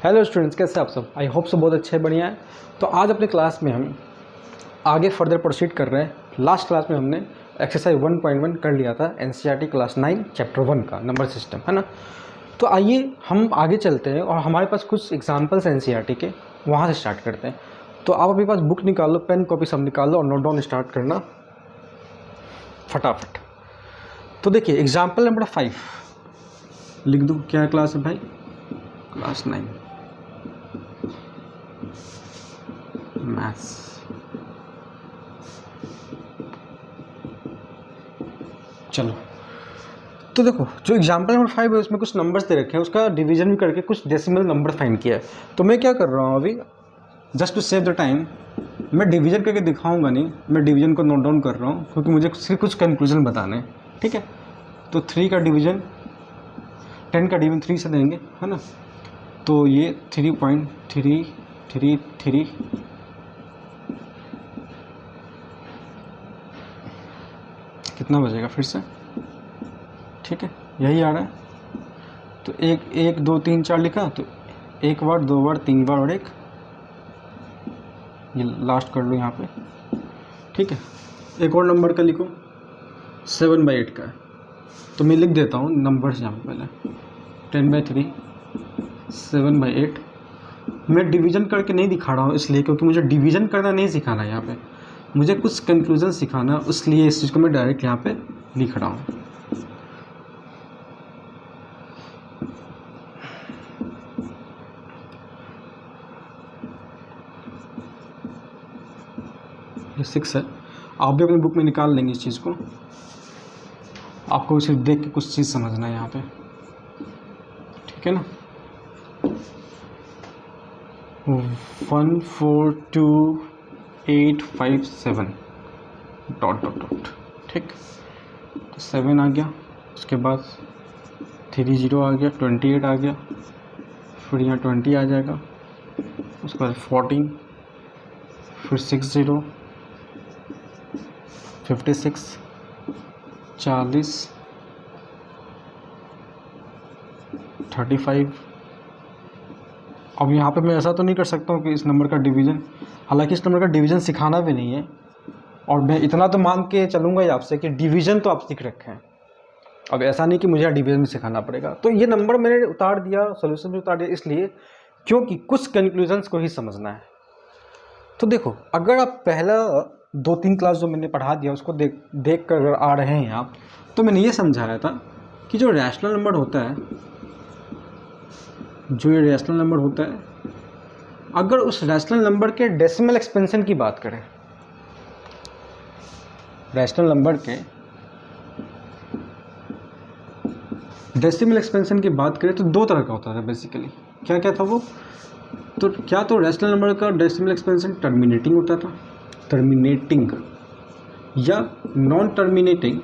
Hello students, कैसे आप सब? आई होप सब बहुत अच्छे बढ़िया है। तो आज अपने क्लास में हम आगे फर्दर प्रोसीड कर रहे हैं। लास्ट क्लास में हमने एक्सरसाइज 1.1 कर लिया था एनसीईआरटी क्लास 9 चैप्टर 1 का नंबर सिस्टम, है ना। तो आइए हम आगे चलते हैं और हमारे पास कुछ एग्जांपल्स एनसीईआरटी के, वहाँ से स्टार्ट करते हैं। तो आप अपने पास बुक निकाल लो, पेन कॉपी सब निकाल लो और नोट डाउन स्टार्ट करना फटाफट। तो देखिए एग्जाम्पल नंबर 5 लिख दूँ। क्या क्लास है भाई? Class 9 maths. चलो, तो देखो जो एग्जाम्पल नंबर 5 है उसमें कुछ नंबर्स दे रखे हैं, उसका डिवीजन भी करके कुछ डेसिमल नंबर फाइंड किया है। तो मैं क्या कर रहा हूँ अभी, just to save the time, मैं डिवीजन करके दिखाऊंगा नहीं, मैं डिवीजन को नोट डाउन कर रहा हूँ क्योंकि मुझे सिर्फ कुछ कंक्लूजन बताने हैं, ठीक है। तो 3 का डिवीजन 10 का डिवीजन 3 से देंगे, है ना। तो ये 3.333 कितना बचेगा फिर से, ठीक है, यही आ रहा है। तो 1 2 3 4 लिखा, तो 1 बार 2 बार 3 बार और एक ये लास्ट कर लो यहाँ पे, ठीक है। एक और नंबर का लिखो 7/8 का है, तो मैं लिख देता हूँ नंबर्स यहाँ पे पहले 10/3 7/8। मैं डिवीज़न करके नहीं दिखा रहा हूँ इसलिए क्योंकि मुझे डिवीज़न करना नहीं सिखाना है, यहाँ पे मुझे कुछ कंक्लूजन सिखाना, इसलिए इस चीज़ को मैं डायरेक्ट यहाँ पे लिख रहा हूँ। ये 6 है, आप भी अपनी बुक में निकाल लेंगे इस चीज़ को। आपको सिर्फ देख के कुछ चीज़ समझना है यहाँ पे, ठीक है ना। 142857 डॉट डॉट डॉट, ठीक। तो 7 आ गया, उसके बाद 30 आ गया, 28 आ गया, फिर यहाँ 20 आ जाएगा, उसके बाद 14, फिर 60 56 40 35। अब यहाँ पे मैं ऐसा तो नहीं कर सकता हूँ कि इस नंबर का डिवीज़न, हालांकि इस नंबर का डिवीज़न सिखाना भी नहीं है, और मैं इतना तो मान के चलूँगा ही आपसे कि डिवीज़न तो आप सीख रखे हैं। अब ऐसा नहीं कि मुझे डिवीज़न भी सिखाना पड़ेगा। तो ये नंबर मैंने उतार दिया, सोल्यूशन भी उतार दिया, इसलिए क्योंकि कुछ कंक्लूजन्स को ही समझना है। तो देखो, अगर आप पहला 2-3 क्लास जो मैंने पढ़ा दिया उसको देख कर अगर आ रहे हैं आप, तो मैंने ये समझाया था कि जो रैशनल नंबर होता है, जो ये रैशनल नंबर होता है, अगर उस रैशनल नंबर के डेसिमल एक्सपेंशन की बात करें, रैशनल नंबर के डेसिमल एक्सपेंशन की बात करें तो 2 तरह का होता था बेसिकली। क्या क्या था वो? तो क्या तो रैशनल नंबर का डेसिमल एक्सपेंशन टर्मिनेटिंग होता था, टर्मिनेटिंग, या नॉन टर्मिनेटिंग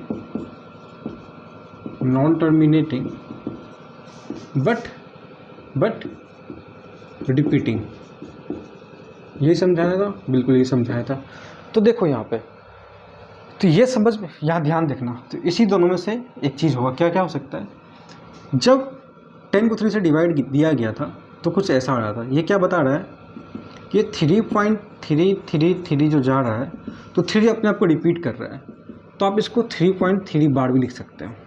बट रिपीटिंग। यही समझाया था, बिल्कुल यही समझाया था। तो देखो यहाँ पे, तो ये समझ में, यहाँ ध्यान देखना, तो इसी दोनों में से एक चीज़ होगा। क्या क्या हो सकता है? जब 10 को 3 से डिवाइड दिया गया था तो कुछ ऐसा आ रहा था। ये क्या बता रहा है कि 3.333 जो जा रहा है, तो 3 अपने आप को रिपीट कर रहा है, तो आप इसको 3.3 बार भी लिख सकते हैं।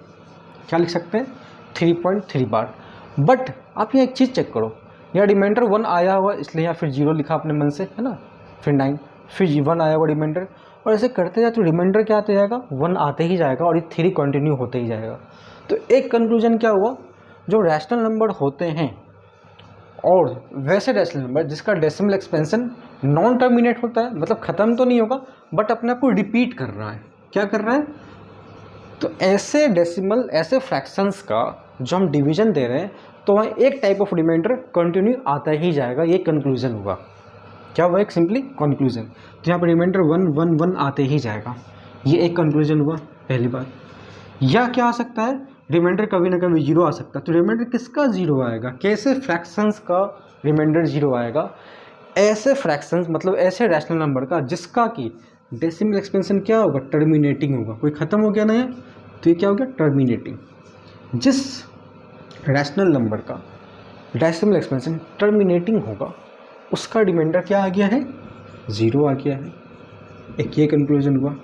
क्या लिख सकते हैं? 3.3 बार। बट आप यहाँ एक चीज़ चेक करो, यहाँ रिमाइंडर 1 आया हुआ, इसलिए यहाँ फिर 0 लिखा अपने मन से, है ना, फिर 9, फिर 1 आया हुआ रिमाइंडर, और ऐसे करते जाए तो रिमाइंडर क्या आते जाएगा, 1 आते ही जाएगा और ये 3 कंटिन्यू होते ही जाएगा। तो एक कंक्लूजन क्या हुआ, जो रैशनल नंबर होते हैं और वैसे रैशनल नंबर जिसका डेसिमल एक्सपेंशन नॉन टर्मिनेट होता है, मतलब ख़त्म तो नहीं होगा बट अपने आप को रिपीट कर रहा है। क्या कर रहा है? तो ऐसे डेसिमल, ऐसे फ्रैक्शंस का जो हम डिवीजन दे रहे हैं, तो वहाँ एक टाइप ऑफ रिमाइंडर कंटिन्यू आता ही जाएगा। ये कंक्लूजन होगा। क्या हुआ? एक सिंपली कंक्लूजन। तो यहाँ पर रिमाइंडर 1 1 1 आते ही जाएगा। ये एक कंक्लूजन हुआ, पहली बात। या क्या आ सकता है, रिमाइंडर कभी ना कभी 0 आ सकता है। तो रिमाइंडर किसका 0 आएगा? कैसे फ्रैक्शंस का रिमाइंडर 0 आएगा? ऐसे फ्रैक्शंस, मतलब ऐसे रैशनल नंबर का जिसका कि डेसिमल एक्सपेंशन क्या होगा, टर्मिनेटिंग होगा। कोई ख़त्म हो गया ना है, तो ये क्या हो गया, टर्मिनेटिंग। जिस रैशनल नंबर का डेसिमल एक्सपेंशन टर्मिनेटिंग होगा उसका रिमाइंडर क्या आ गया है, 0 आ गया है। एक ये कंक्लूजन हुआ,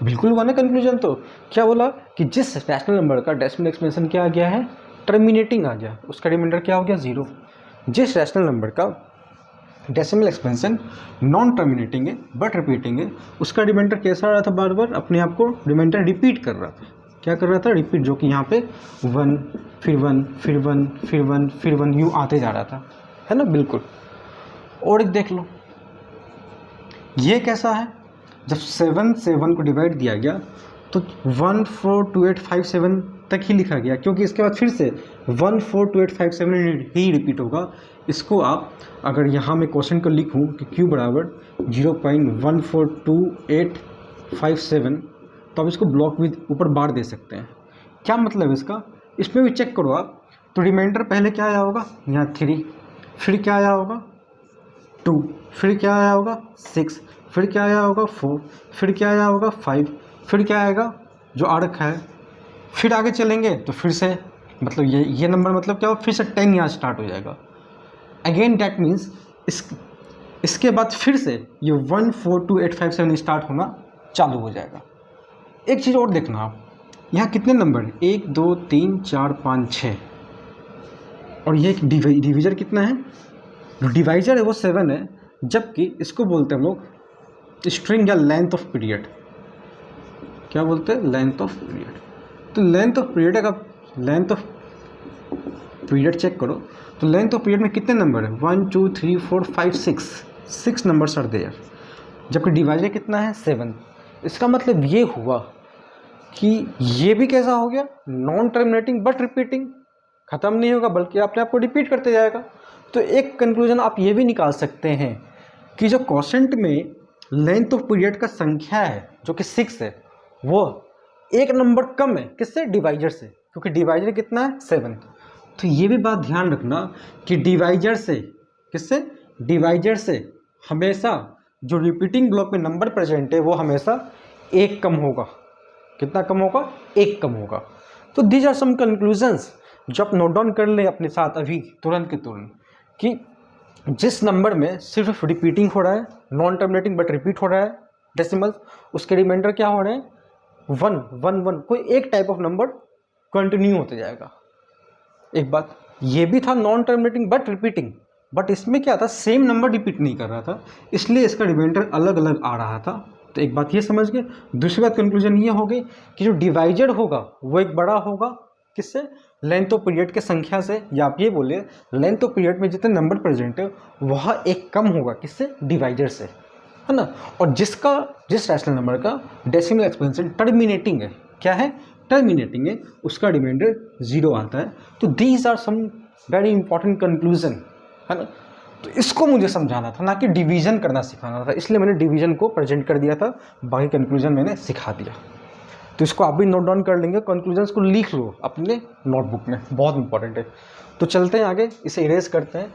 बिल्कुल हुआ ना कंक्लूजन। तो क्या बोला कि जिस रैशनल नंबर का डेसिमल एक्सपेंशन क्या आ गया है, टर्मिनेटिंग आ गया, उसका रिमाइंडर क्या हो गया, 0। जिस रैशनल नंबर का डेसिमल एक्सपेंशन नॉन टर्मिनेटिंग है बट रिपीटिंग है, उसका रिमाइंडर कैसा आ रहा था, बार बार अपने आप को रिमाइंडर रिपीट कर रहा था। क्या कर रहा था, रिपीट, जो कि यहाँ पे 1 फिर 1 फिर 1 फिर 1 फिर 1 यूँ आते जा रहा था, है ना, बिल्कुल। और एक देख लो, ये कैसा है, जब 7 से 1 को डिवाइड दिया गया तो 1 4 2 8 5 7 तक ही लिखा गया, क्योंकि इसके बाद फिर से 1 4 2 8 5 7 ही रिपीट होगा। इसको आप अगर यहाँ मैं क्वेश्चन को लिखूँ कि Q बराबर 0.142857, तो आप इसको ब्लॉक विद ऊपर बार दे सकते हैं। क्या मतलब है इसका, इसमें भी चेक करो आप, तो रिमाइंडर पहले क्या आया होगा, यहाँ 3, फिर क्या आया होगा 2, फिर क्या आया होगा 6, फिर क्या आया होगा 4, फिर क्या आया होगा 5, फिर क्या आएगा जो आ रखा है, फिर आगे चलेंगे तो फिर से मतलब ये नंबर मतलब क्या हो, फिर से 10 यहाँ स्टार्ट हो जाएगा अगेन। डैट मीन्स इसके बाद फिर से ये 1 4 2 8 5 7 स्टार्ट होना चालू हो जाएगा। एक चीज़ और देखना आप, यहाँ कितने नंबर, 1 2 3 4 5 6, और ये डिवीजर कितना है, जो डिवाइजर है वो 7 है, जबकि इसको बोलते हैं हम लोग स्ट्रिंग या लेंथ ऑफ पीरियड। क्या बोलते हैं, लेंथ ऑफ पीरियड। तो लेंथ ऑफ पीरियड, अगर लेंथ ऑफ पीरियड चेक करो तो लेंथ ऑफ पीरियड में कितने नंबर है, 1 2 3 4 5 6 नंबर्स आर देयर, जबकि डिवाइजर कितना है, 7। इसका मतलब ये हुआ कि ये भी कैसा हो गया, नॉन टर्मिनेटिंग बट रिपीटिंग, ख़त्म नहीं होगा बल्कि अपने आप को रिपीट करते जाएगा। तो एक कंक्लूजन आप ये भी निकाल सकते हैं कि जो क्वोशेंट में लेंथ ऑफ पीरियड का संख्या है जो कि 6 है, वो एक नंबर कम है किससे, डिवाइजर से, क्योंकि डिवाइजर कितना है, 7। तो ये भी बात ध्यान रखना कि डिवाइजर से, किससे, डिवाइजर से हमेशा जो रिपीटिंग ब्लॉक में नंबर प्रेजेंट है वो हमेशा एक कम होगा। कितना कम होगा, एक कम होगा। तो दीज आर सम कंक्लूजन्स जो आप नोट डाउन कर लें अपने साथ अभी तुरंत के तुरंत, कि जिस नंबर में सिर्फ रिपीटिंग हो रहा है, नॉन टर्मिनेटिंग बट रिपीट हो रहा है डेसिमल, उसके रिमाइंडर क्या हो रहे हैं, 1 1 1, कोई एक टाइप ऑफ नंबर कंटिन्यू होते जाएगा। एक बात ये भी था non terminating but repeating, but इसमें क्या था, सेम नंबर रिपीट नहीं कर रहा था, इसलिए इसका रिमाइंडर अलग अलग आ रहा था। तो एक बात ये समझ गए। दूसरी बात कंक्लूजन ये हो गई कि जो डिवाइजर होगा वो एक बड़ा होगा, किससे, लेंथ ऑफ पीरियड के संख्या से, या आप ये बोलिए लेंथ ऑफ पीरियड में जितने नंबर प्रेजेंट है वह एक कम होगा, किससे, डिवाइजर से, है ना। और जिस रैशनल नंबर का डेसिमल एक्सपेंशन टर्मिनेटिंग है, क्या है, टर्मिनेटिंग है, उसका रिमाइंडर 0 आता है। तो these are some very important conclusion, है ना। तो इसको मुझे समझाना था, ना कि डिवीजन करना सिखाना था, इसलिए मैंने डिवीजन को प्रेजेंट कर दिया था, बाकी कंक्लूजन मैंने सिखा दिया। तो इसको आप भी नोट डाउन कर लेंगे, कंक्लूजन्स को लिख लो अपने नोटबुक में, बहुत इंपॉर्टेंट है। तो चलते हैं आगे, इसे इरेज करते हैं।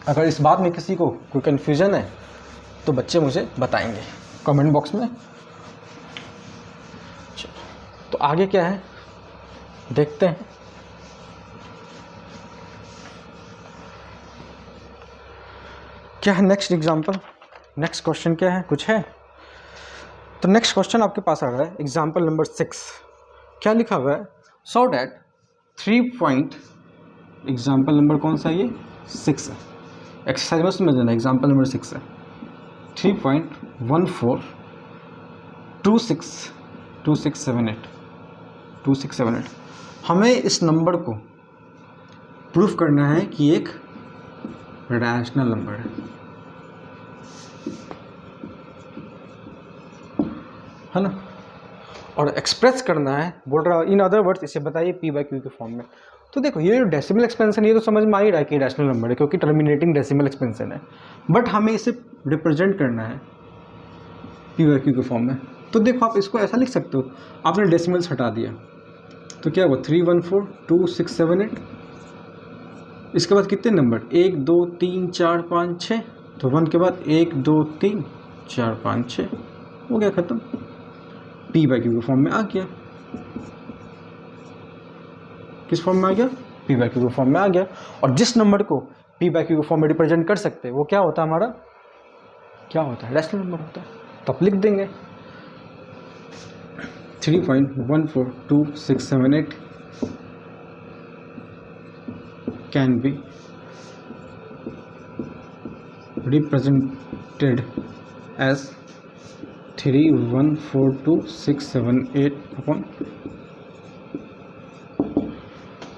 अगर इस बात में किसी को कोई कन्फ्यूजन है तो बच्चे मुझे बताएंगे कमेंट बॉक्स में। तो आगे क्या है देखते हैं। क्या है नेक्स्ट एग्जाम्पल, नेक्स्ट क्वेश्चन क्या है, कुछ है? तो नेक्स्ट क्वेश्चन आपके पास आ रहा है एग्जाम्पल नंबर 6। क्या लिखा हुआ है, so that 3 point, example number कौन सा है, ये 6 है, एक्सरसाइज में समझना, एग्जाम्पल नंबर 6 है, 3.142678 हमें इस नंबर को प्रूफ करना है कि एक रैशनल नंबर है ना, और एक्सप्रेस करना है, बोल रहा इन अदर वर्ड्स इसे बताइए P/Q के फॉर्म में। तो देखो ये डेसिमल एक्सपेंशन, ये तो समझ में आ ही रहा है कि रैशनल नंबर है क्योंकि टर्मिनेटिंग डेसिमल एक्सपेंशन है, बट हमें इसे रिप्रेजेंट करना है P/Q के फॉर्म में। तो देखो आप इसको ऐसा लिख सकते हो, आपने डेसिमल्स हटा दिया तो क्या हुआ, 3142678, इसके बाद कितने नंबर, 1 2 3 4 5 6, तो 1 के बाद 1 2 3 4 5 6, हो गया खत्म, P/Q के फॉर्म में आ गया। किस फॉर्म में आ गया, पी बाई क्यू के फॉर्म में आ गया। और जिस नंबर को पी बाई क्यू के फॉर्म में रिप्रेजेंट कर सकते हैं वो क्या होता है हमारा, क्या होता है, रैशनल नंबर होता है। तो आप लिख देंगे 3.142678 can be represented as 3142678 upon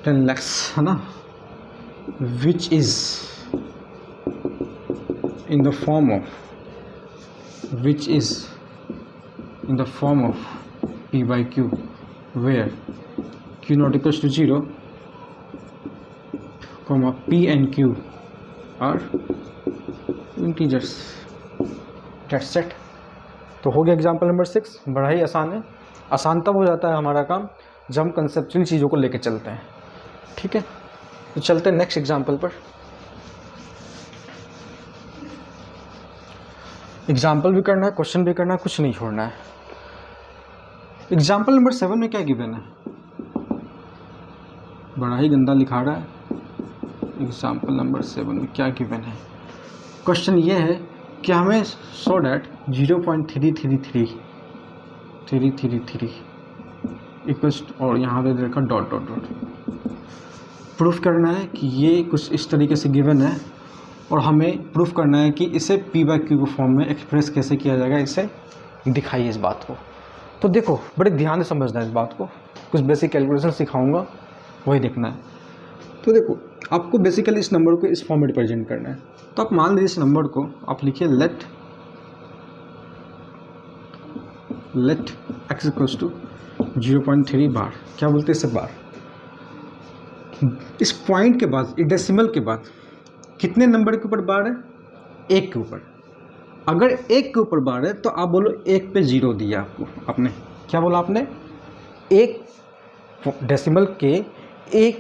10 lakhs है ना, which is in the form of p by q where q not equals to 0 comma p and q are integers. That's it. तो हो गया एग्जाम्पल नंबर 6। बड़ा ही आसान है। आसान तब हो जाता है हमारा काम जब हम कंसेप्चुअल चीज़ों को लेकर चलते हैं। ठीक है, तो चलते हैं नेक्स्ट एग्जाम्पल पर। एग्जाम्पल भी करना है, क्वेश्चन भी करना है, कुछ नहीं छोड़ना है। एग्जाम्पल नंबर 7 में क्या गिवन है, बड़ा ही गंदा लिखा रहा है। एग्जाम्पल नंबर 7 में क्या गिवन है, क्वेश्चन ये है कि हमें सो डैट 0.333 इक्वल्स और यहाँ पे देखा डॉट डॉट डॉट प्रूफ करना है कि ये कुछ इस तरीके से गिवन है और हमें प्रूफ करना है कि इसे पी बाई क्यू के फॉर्म में एक्सप्रेस कैसे किया जाएगा, इसे दिखाइए इस बात को। तो देखो बड़े ध्यान से समझना है इस बात को, कुछ बेसिक कैलकुलेशन सिखाऊंगा वही देखना है। तो देखो आपको बेसिकली इस नंबर को इस फॉर्म में रिप्रेजेंट करना है। तो आप मान लीजिए इस नंबर को आप लिखिए लेट x इक्वल्स टू 0.3 बार, क्या बोलते हैं इसे बार। इस पॉइंट के बाद, इस डेसिमल के बाद कितने नंबर के ऊपर बार है, 1 के ऊपर। अगर 1 के ऊपर बार है तो आप बोलो 1 पे 0 दिया आपको, आपने क्या बोला, आपने 1 डेसिमल के 1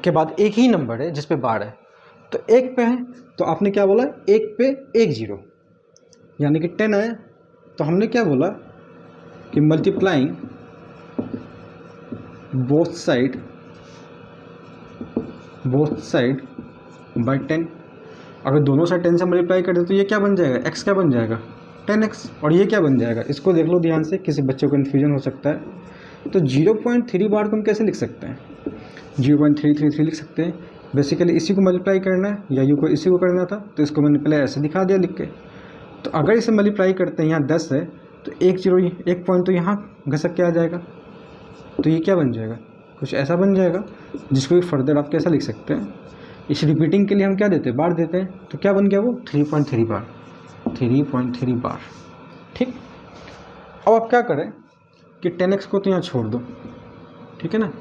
के बाद एक ही नंबर है जिस पे बार है, तो 1 पे है तो आपने क्या बोला, 1 पे 1 0 यानी कि 10 है। तो हमने क्या बोला कि मल्टीप्लाइंग बोथ साइड बाय 10। अगर दोनों साइड 10 से मल्टीप्लाई कर दे तो ये क्या बन जाएगा, x क्या बन जाएगा, 10x। और ये क्या बन जाएगा, इसको देख लो ध्यान से, किसी बच्चे को कन्फ्यूजन हो सकता है। तो 0.3 बार को हम कैसे लिख सकते हैं, 0.333 लिख सकते हैं। बेसिकली इसी को मल्टीप्लाई करना है या यू को इसी को करना था, तो इसको मैंने ऐसे दिखा दिया लिख के। तो अगर इसे मल्टीप्लाई करते हैं, यहाँ 10 है तो 1 पॉइंट तो यहाँ घसक के आ जाएगा, तो ये क्या बन जाएगा, कुछ ऐसा बन जाएगा, जिसको भी फर्दर आप कैसा लिख सकते हैं। इस रिपीटिंग के लिए हम क्या देते हैं, बार देते हैं। तो क्या बन गया वो 3.3 बार, 3.3 बार। ठीक, अब आप क्या करें कि 10x को तो यहाँ छोड़ दो, ठीक है ना।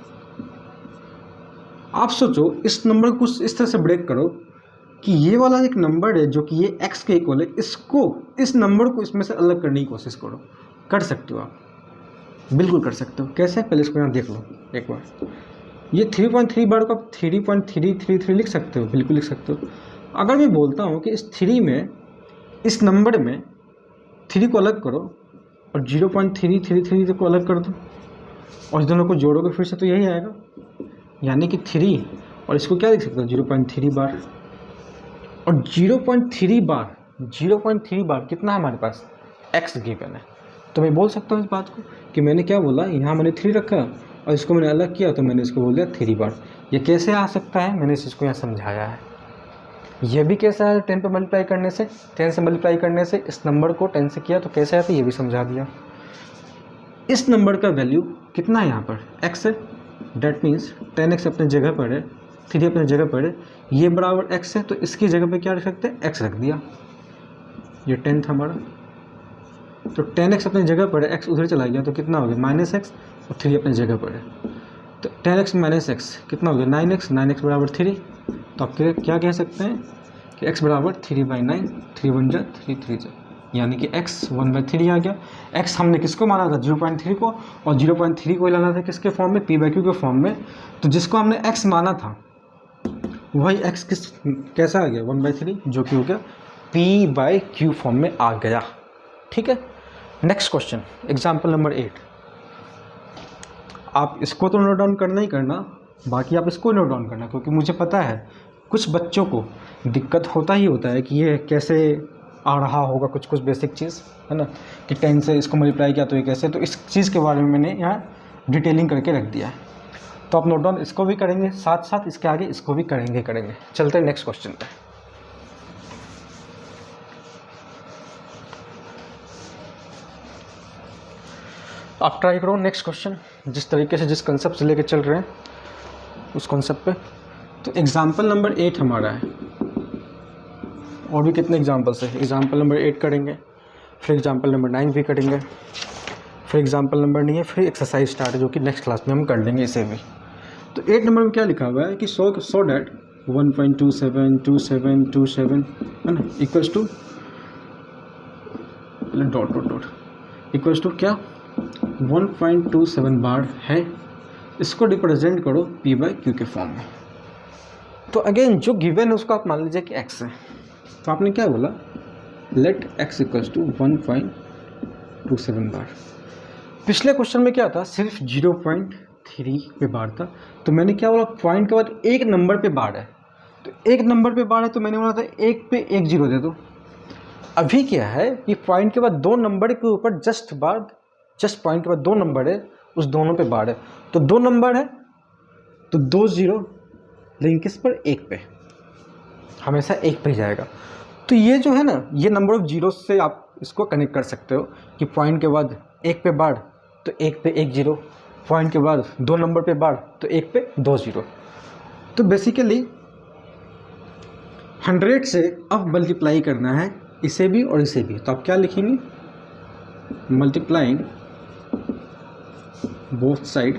आप सोचो इस नंबर को इस तरह से ब्रेक करो कि ये वाला एक नंबर है जो कि ये x के इक्वल है, इसको, इस नंबर को इसमें से अलग करने की कोशिश करो। कर सकते हो आप, बिल्कुल कर सकते हो। कैसे, पहले इसको यहाँ देख लो एक बार। ये 3.3 बार को आप 3.333 लिख सकते हो, बिल्कुल लिख सकते हो। अगर मैं बोलता हूँ कि इस 3 में, इस नंबर में 3 को अलग करो और 0.333 को अलग कर दो और इस दोनों को जोड़ोगे फिर से तो यही आएगा, यानी कि 3 और इसको क्या लिख सकते हो 0.3 बार। और 0.3 बार कितना है हमारे पास, x गिवन है। तो मैं बोल सकता हूँ इस बात को कि मैंने क्या बोला, यहाँ मैंने 3 रखा और इसको मैंने अलग किया तो मैंने इसको बोल दिया 3 बार। ये कैसे आ सकता है, मैंने इसको यहाँ समझाया है। ये भी कैसे है, 10 पे मल्टीप्लाई करने से, 10 से मल्टीप्लाई करने से इस नंबर को 10 से किया तो कैसे आता है, ये भी समझा दिया। इस नंबर का वैल्यू कितना है यहाँ पर, x है। डैट मीन्स 10x अपने जगह पर है, 3 अपने जगह पर है, ये बराबर x है, तो इसकी जगह पे क्या रख सकते हैं, x रख दिया। ये 10 था हमारा, तो 10x अपनी जगह पर है, x उधर चला गया तो कितना हो गया -x, और 3 अपनी जगह पर है तो 10x - x कितना हो गया 9x, 9x बराबर 3। तो आप क्या कह सकते हैं कि x बराबर 3/9, 3 1 जा 3 3 जा, यानी कि x 1/3 आ गया। x हमने किसको माना था, 0.3 को, और 0.3 को लाना था किसके फॉर्म में, p/q के फॉर्म में। तो जिसको हमने x माना था वही x कैसा आ गया 1/3, जो कि हो गया p/q फॉर्म में आ गया। ठीक है, नेक्स्ट क्वेश्चन, एग्जाम्पल नंबर 8। आप इसको तो नोट डाउन करना ही करना, बाकी आप इसको नोट डाउन करना, क्योंकि मुझे पता है कुछ बच्चों को दिक्कत होता ही होता है कि ये कैसे आ रहा होगा कुछ कुछ बेसिक चीज़, है ना, कि 10 से इसको मल्टीप्लाई किया तो ये कैसे, तो इस चीज़ के बारे में मैंने यहाँ डिटेलिंग करके रख दिया है। तो आप नोट डाउन इसको भी करेंगे, साथ साथ इसके आगे इसको भी करेंगे। चलते हैं नेक्स्ट क्वेश्चन पे। आप ट्राई करो नेक्स्ट क्वेश्चन, जिस तरीके से जिस कंसेप्ट से लेके चल रहे हैं उस कॉन्सेप्ट पे। तो एग्जाम्पल नंबर 8 हमारा है, और भी कितने एग्जाम्पल्स है। एग्जाम्पल नंबर 8 करेंगे, फिर एग्जाम्पल नंबर 9 भी करेंगे, फिर एग्जाम्पल नंबर नहीं है, फिर एक्सरसाइज स्टार्ट है जो कि नेक्स्ट क्लास में हम कर लेंगे इसे भी। तो 8 नंबर में क्या लिखा हुआ है कि सो डैट 1.272727 है ना equals to dot equals to क्या 1.27 बार है। इसको रिप्रेजेंट करो P/Q के फॉर्म में। तो अगेन जो गिवन है उसको आप मान लीजिए कि x है, तो आपने क्या बोला लेट x इक्वल्स टू 1.27 बार। पिछले क्वेश्चन में क्या था, सिर्फ 0.3 पे बार था, तो मैंने क्या बोला पॉइंट के बाद एक नंबर पे बार है, तो एक नंबर पे बार है तो मैंने बोला था एक पे एक जीरो दे दो। अभी क्या है कि पॉइंट के बाद दो नंबर के ऊपर जस्ट पॉइंट के बाद दो नंबर है, उस दोनों पे बार है, तो दो नंबर है तो दो जीरो, लेकिन किस पर, एक पे, हमेशा एक पे ही जाएगा। तो ये जो है ना, ये नंबर ऑफ जीरो से आप इसको कनेक्ट कर सकते हो कि पॉइंट के बाद एक पे बार तो एक पे एक जीरो, पॉइंट के बाद दो नंबर पे बार तो एक पे दो जीरो। तो बेसिकली 100 से अब मल्टीप्लाई करना है इसे भी और इसे भी, तो आप क्या लिखेंगे मल्टीप्लाइंग बोथ साइड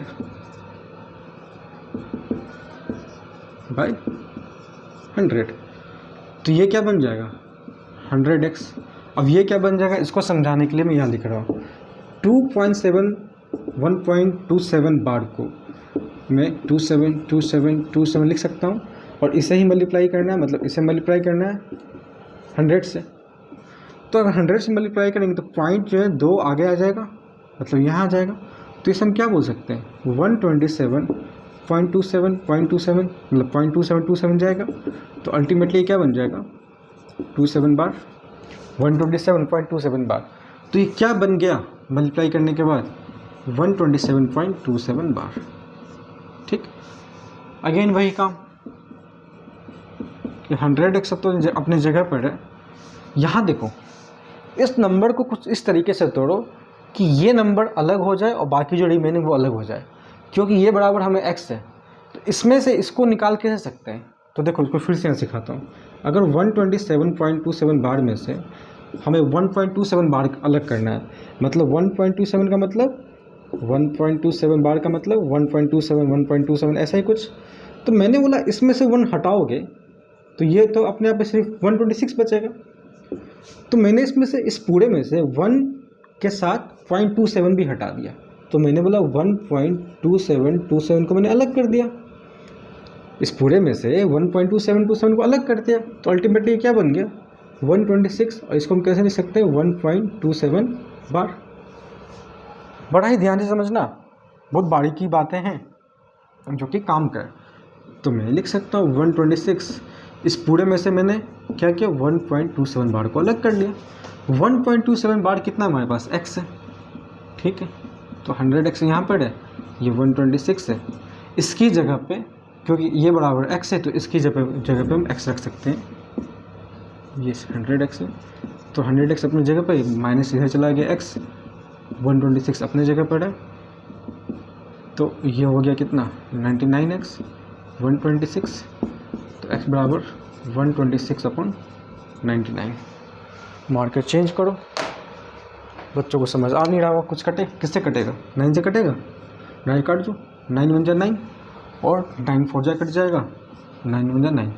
बाय 100। तो ये क्या बन जाएगा 100x। अब ये क्या बन जाएगा, इसको समझाने के लिए मैं यहाँ लिख रहा हूँ 1.27 बार को मैं 272727 लिख सकता हूँ, और इसे ही मल्टीप्लाई करना है, मतलब इसे मल्टीप्लाई करना है 100 से। तो अगर 100 से मल्टीप्लाई करेंगे तो पॉइंट जो है दो आगे आ जाएगा, मतलब यहाँ आ जाएगा। तो इसे हम क्या बोल सकते हैं 127.27 मतलब 0.2727 जाएगा। तो अल्टीमेटली क्या बन जाएगा 27 बार, 127.27 बार। तो ये क्या बन गया मल्टीप्लाई करने के बाद 127.27 बार। ठीक, अगेन वही काम कि 100x तो अपने जगह पर है। यहाँ देखो इस नंबर को कुछ इस तरीके से तोड़ो कि ये नंबर अलग हो जाए और बाकी जो रिमेनिंग वो अलग हो जाए, क्योंकि ये बराबर हमें x है। तो इसमें से इसको निकाल के दे सकते हैं। तो देखो इसको फिर से यहाँ सिखाता हूँ। अगर 127.27 बार में से हमें 1.27 बार अलग करना है, मतलब 1.27 का मतलब 1.27 बार का मतलब 1.27 ऐसा ही कुछ। तो मैंने बोला इसमें से 1 हटाओगे तो ये तो अपने आप में सिर्फ 126 बचेगा। तो मैंने इसमें से इस पूरे में से 1 के साथ 0.27 भी हटा दिया। तो मैंने बोला 1.2727 को मैंने अलग कर दिया, इस पूरे में से 1.2727 को अलग कर दिया। तो अल्टीमेटली क्या बन गया 126, और इसको हम कैसे लिख सकते हैं 1.27 बार। बड़ा ही ध्यान से समझना, बहुत बारीकी बातें हैं जो कि काम कर। तो मैं लिख सकता हूँ 126, इस पूरे में से मैंने क्या किया 1.27 बार को अलग कर लिया। 1.27 बार कितना हमारे पास x है, ठीक है। तो 100x यहाँ पर है, ये 126 है। इसकी जगह पे क्योंकि ये बराबर x है तो इसकी जगह पे हम x रख सकते हैं, ये 100x है। तो 100x अपनी जगह पे, माइनस इधर चला गया x, 126 अपने जगह पर है। तो ये हो गया कितना 99x 126, तो x बराबर 126/99। मार्कर चेंज करो। बच्चों को समझ आ नहीं रहा होगा, कुछ कटे, किससे कटेगा 9 से कटेगा, 9 काट दो, 9 1 जा 9 और 9 4 जा कट जाएगा, 9 1 जा 9,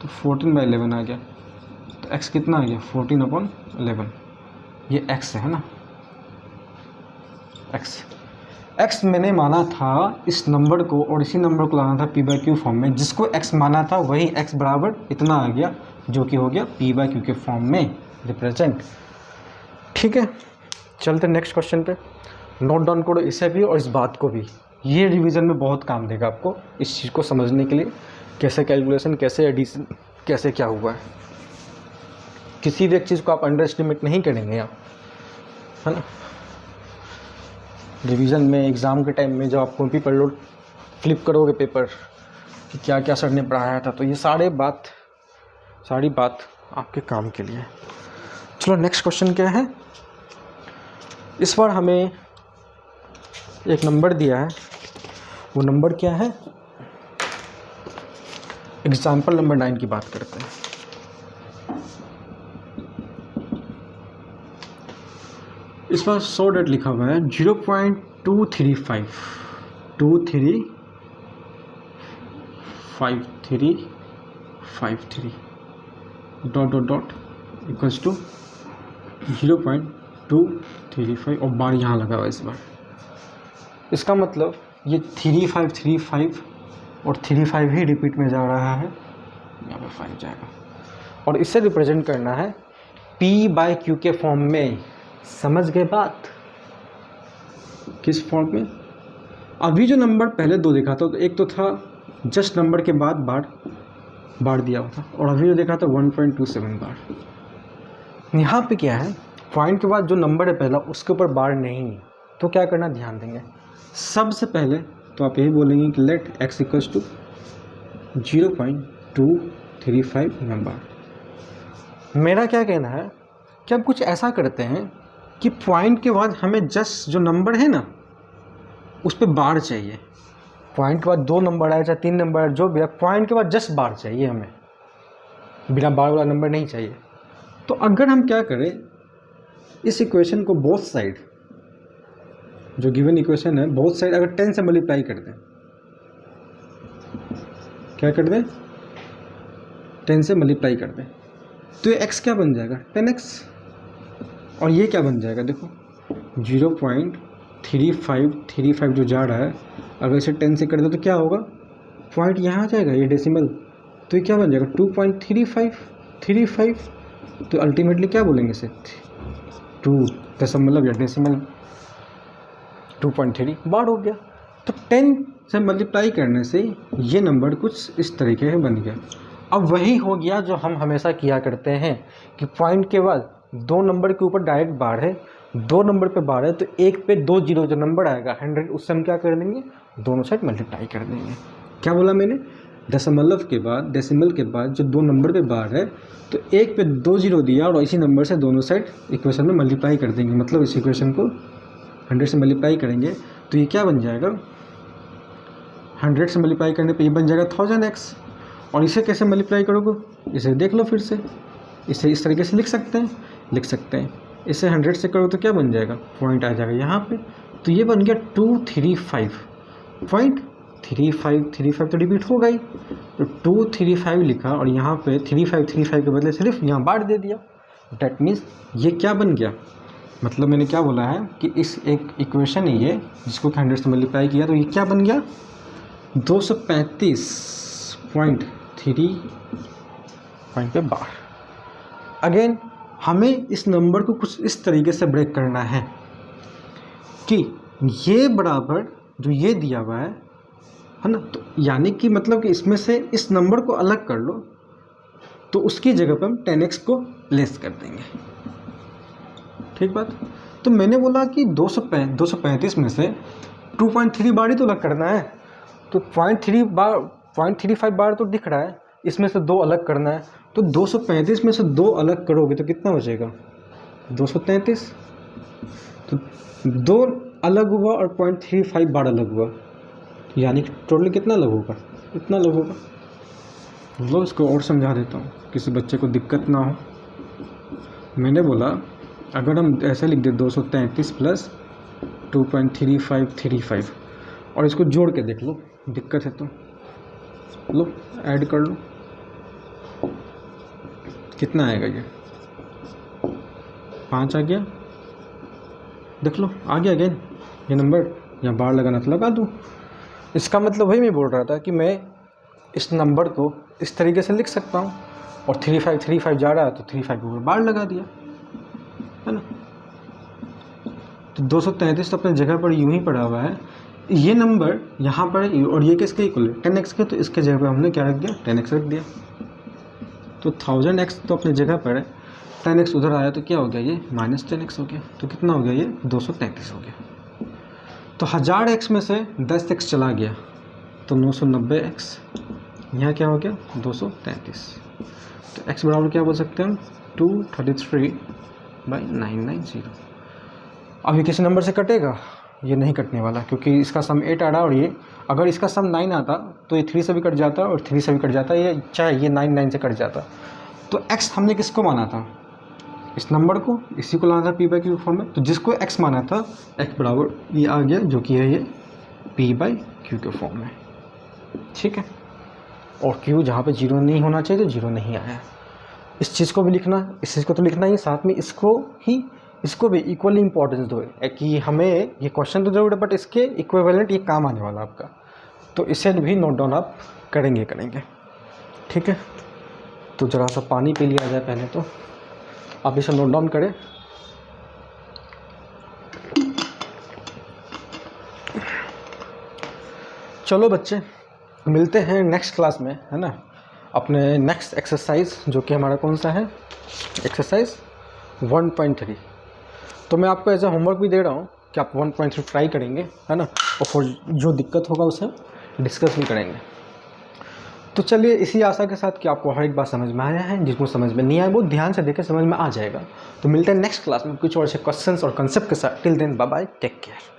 तो 14/11 आ गया। तो x कितना आ गया 14/11, ये x है ना। x मैंने माना था इस नंबर को और इसी नंबर को लाना था P/Q फॉर्म में, जिसको x माना था वही x बराबर इतना आ गया, जो कि हो गया P/Q के फॉर्म में रिप्रेजेंट। ठीक है, चलते नेक्स्ट क्वेश्चन पे। नोट डाउन करो इसे भी और इस बात को भी ये रिवीजन में बहुत काम देगा आपको इस चीज़ को समझने के लिए, कैसे कैलकुलेशन, कैसे एडिशन, कैसे क्या हुआ है। किसी भी एक चीज़ को आप अंडर एस्टिमेट नहीं करेंगे आप, है ना। रिवीजन में, एग्ज़ाम के टाइम में जब आप कॉपी पर लोड फ्लिप करोगे पेपर कि क्या क्या सर ने पढ़ाया था, तो ये सारी बात आपके काम के लिए। चलो नेक्स्ट क्वेश्चन क्या है। इस बार हमें एक नंबर दिया है, वो नंबर क्या है, एग्जाम्पल नंबर 9 की बात करते हैं। इस बार 100 डेट लिखा हुआ है 0.235 डॉट इक्वल्स टू 0.235 और बार यहाँ लगा हुआ है इस बार। इसका मतलब ये 3535 और 35 ही रिपीट में जा रहा है, यहाँ पे 5 जाएगा। और इसे रिप्रेजेंट करना है P/Q के फॉर्म में। समझ गए बात? किस फॉर्म में? अभी जो नंबर पहले दो देखा था, तो एक तो था जस्ट नंबर के बाद बार दिया हुआ था, और अभी जो देखा था 1.27 बार। यहाँ पे क्या है, पॉइंट के बाद जो नंबर है पहला, उसके ऊपर बार नहीं, तो क्या करना, ध्यान देंगे। सबसे पहले तो आप यही बोलेंगे कि let x equals to 0.235 number. मेरा क्या कहना है कि अब कुछ ऐसा करते हैं कि पॉइंट के बाद हमें जस्ट जो नंबर है ना, उस पर बार चाहिए। पॉइंट के बाद 2 नंबर आए, चाहे 3 नंबर आए, जो भी है, पॉइंट के बाद जस्ट बार चाहिए हमें, बिना बार वाला नंबर नहीं चाहिए। तो अगर हम क्या करें, इस इक्वेशन को बोथ साइड, जो गिवन इक्वेशन है, बोथ साइड अगर 10 से मल्टीप्लाई कर दें, क्या कर दें, 10 से मल्टीप्लाई कर दें, तो ये x क्या बन जाएगा, 10x। और ये क्या बन जाएगा, देखो 0.3535 जो जा रहा है, अगर इसे 10 से कर दो तो क्या होगा, पॉइंट यहाँ आ जाएगा, ये डेसिमल, तो ये क्या बन जाएगा 2.3535। तो अल्टीमेटली क्या बोलेंगे इसे, 2 दशमलव या डेसिमल 2.3 बार हो गया। तो 10 से मल्टीप्लाई करने से ये नंबर कुछ इस तरीके से बन गया। अब वही हो गया जो हम हमेशा किया करते हैं कि पॉइंट के बाद 2 नंबर के ऊपर डायरेक्ट बार है, 2 नंबर पे बार है, तो एक पे 2 जीरो जो नंबर आएगा 100, उससे हम क्या कर देंगे, दोनों साइड मल्टीप्लाई कर देंगे। क्या बोला मैंने, दशमलव के बाद, डेसिमल के बाद जो 2 नंबर पे बार है, तो एक पे 2 जीरो दिया और इसी नंबर से दोनों साइड इक्वेशन में मल्टीप्लाई कर देंगे। मतलब इस इक्वेशन को 100 से मल्टीप्लाई करेंगे तो ये क्या बन जाएगा, 100 से मल्टीप्लाई करने पे ये बन जाएगा 1000x। और इसे कैसे मल्टीप्लाई करोगे, इसे देख लो फिर से, इसे इस तरीके से लिख सकते हैं इसे 100 से करो तो क्या बन जाएगा, पॉइंट आ जाएगा यहाँ पे, तो ये बन गया 235.35 तो रिपीट होगा ही, तो 235 लिखा और यहाँ पे 3535 के बदले सिर्फ यहाँ बार दे दिया। डैट मीन्स ये क्या बन गया, मतलब मैंने क्या बोला है कि इस एक इक्वेशन है ये, जिसको 100 से मल्टीप्लाई किया, तो ये क्या बन गया 235.3 पॉइंट पे बार। अगेन हमें इस नंबर को कुछ इस तरीके से ब्रेक करना है कि ये बराबर जो ये दिया हुआ है ना, तो यानी कि मतलब कि इसमें से इस नंबर को अलग कर लो, तो उसकी जगह पर हम 10x को लेस कर देंगे। ठीक बात। तो मैंने बोला कि 235 में से 2.3 बार ही तो अलग करना है, तो 0.35 बार तो दिख रहा है, इसमें से 2 अलग करना है, तो 235 में से 2 अलग करोगे तो कितना बचेगा 233। तो 2 अलग हुआ और 0.35 बार अलग हुआ, यानी कि टोटल कितना अलग होगा, इतना अलग होगा। लो इसको और समझा देता हूँ, किसी बच्चे को दिक्कत ना हो। मैंने बोला अगर हम ऐसे लिख दे 233 प्लस 2.3535 और इसको जोड़ के देख लो, दिक्कत है तो लो ऐड कर लो, कितना आएगा, ये 5 आ गया, देख लो आ गया। अगेन ये नंबर यहाँ बार लगाना था लगा दूँ। इसका मतलब वही मैं बोल रहा था कि मैं इस नंबर को इस तरीके से लिख सकता हूँ, और 3535 जा रहा है तो 35 के ऊपर बार लगा दिया, है ना। तो 233 तो अपने जगह पर यूं ही पड़ा हुआ है, ये नंबर यहाँ पर और ये किसके इक्वल है 10x के, तो इसके जगह पे हमने क्या रख दिया 10x रख दिया। तो 1000x तो अपनी जगह पर है, 10x उधर आया तो क्या हो गया ये -10x हो गया, तो कितना हो गया ये 233 हो गया। तो 1000x में से 10x चला गया तो 990x, यहाँ क्या हो गया 233। तो x बराबर क्या बोल सकते हैं हम 233/990। अब ये किसी नंबर से कटेगा, ये नहीं कटने वाला क्योंकि इसका सम 8 आ रहा, और ये अगर इसका सम 9 आता तो ये 3 से भी कट जाता और 3 से भी कट जाता, ये चाहे ये 9 से कट जाता। तो x हमने किसको माना था, इस नंबर को, इसी को लाना था p/q फॉर्म में। तो जिसको x माना था x बराबर ये आ गया, जो कि है ये p/q के फॉर्म में, ठीक है। और q जहाँ पे 0 नहीं होना चाहिए तो 0 नहीं आया। इस चीज़ को भी लिखना, इस चीज़ को तो लिखना ही, साथ में इसको भी इक्वली इंपॉर्टेंस दो कि हमें ये क्वेश्चन तो जरूर है बट इसके इक्विवेलेंट ये काम आने वाला आपका, तो इसे भी नोट डाउन आप करेंगे, ठीक है। तो ज़रा सा पानी पी लिया जाए पहले, तो आप इसे नोट डाउन करें। चलो बच्चे, मिलते हैं नेक्स्ट क्लास में, है ना, अपने नेक्स्ट एक्सरसाइज, जो कि हमारा कौन सा है एक्सरसाइज 1.3। तो मैं आपको एज ए होमवर्क भी दे रहा हूँ कि आप 1.3 ट्राई करेंगे, है ना, और फिर जो दिक्कत होगा उसे डिस्कस भी करेंगे। तो चलिए, इसी आशा के साथ कि आपको हर एक बात समझ में आया है, जिसको समझ में नहीं आया वो ध्यान से देखें, समझ में आ जाएगा। तो मिलते हैं नेक्स्ट क्लास में कुछ और से क्वेश्चंस और कंसेप्ट के साथ। Till then bye bye, take care.